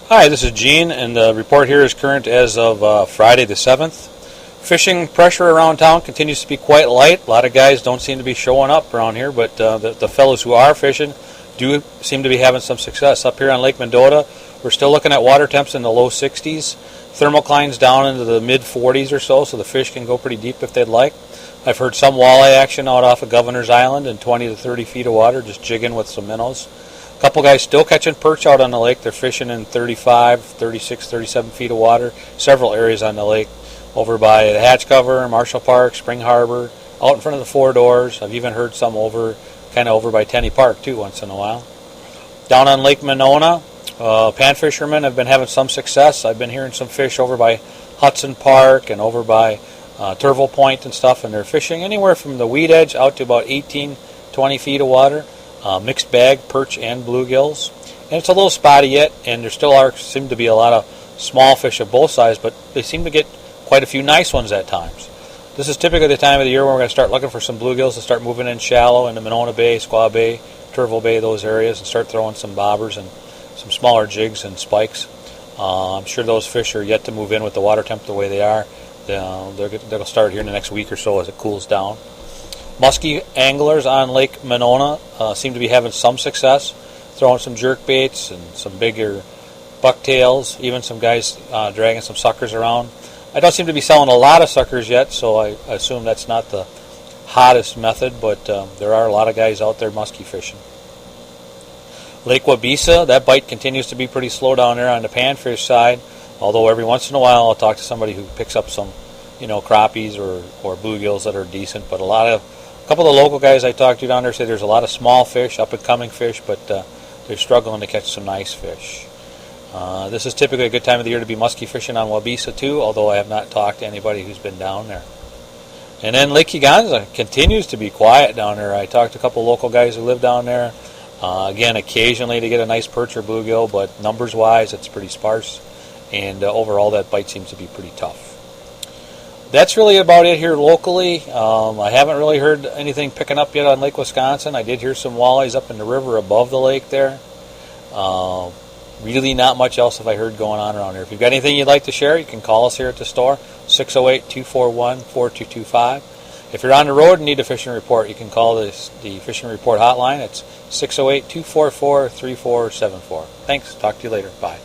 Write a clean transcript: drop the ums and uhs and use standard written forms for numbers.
Hi, this is Gene, and the report here is current as of Friday the 7th. Fishing pressure around town continues to be quite light. A lot of guys don't seem to be showing up around here, but the fellows who are fishing do seem to be having some success. Up here on Lake Mendota, we're still looking at water temps in the low 60s. Thermocline's down into the mid 40s or so the fish can go pretty deep if they'd like. I've heard some walleye action out off of Governor's Island in 20 to 30 feet of water, just jigging with some minnows. A couple guys still catching perch out on the lake. They're fishing in 35, 36, 37 feet of water. Several areas on the lake, over by the Hatch Cover, Marshall Park, Spring Harbor, out in front of the Four Doors. I've even heard some kind of over by Tenney Park too once in a while. Down on Lake Monona, pan fishermen have been having some success. I've been hearing some fish over by Hudson Park and over by Turville Point and stuff, and they're fishing anywhere from the weed edge out to about 18, 20 feet of water. Mixed bag, perch and bluegills. And it's a little spotty yet, and there still seem to be a lot of small fish of both sides, but they seem to get quite a few nice ones at times. This is typically the time of the year where we're going to start looking for some bluegills to start moving in shallow into Monona Bay, Squaw Bay, Turville Bay, those areas, and start throwing some bobbers and some smaller jigs and spikes. I'm sure those fish are yet to move in with the water temp the way they are. They'll start here in the next week or so as it cools down. Muskie anglers on Lake Monona seem to be having some success, throwing some jerk baits and some bigger bucktails, even some guys dragging some suckers around. I don't seem to be selling a lot of suckers yet, so I assume that's not the hottest method, but there are a lot of guys out there muskie fishing. Lake Wabeesa, that bite continues to be pretty slow down there on the panfish side, although every once in a while I'll talk to somebody who picks up some crappies or bluegills that are decent, but a couple of the local guys I talked to down there say there's a lot of small fish, up-and-coming fish, but they're struggling to catch some nice fish. This is typically a good time of the year to be muskie fishing on Wabeesa too, although I have not talked to anybody who's been down there. And then Lake Kegonsa continues to be quiet down there. I talked to a couple of local guys who live down there. Again, occasionally to get a nice perch or bluegill, but numbers-wise it's pretty sparse, and overall that bite seems to be pretty tough. That's really about it here locally. I haven't really heard anything picking up yet on Lake Wisconsin. I did hear some walleyes up in the river above the lake there. Really not much else have I heard going on around here. If you've got anything you'd like to share, you can call us here at the store, 608-241-4225. If you're on the road and need a fishing report, you can call the Fishing Report hotline. It's 608-244-3474. Thanks. Talk to you later. Bye.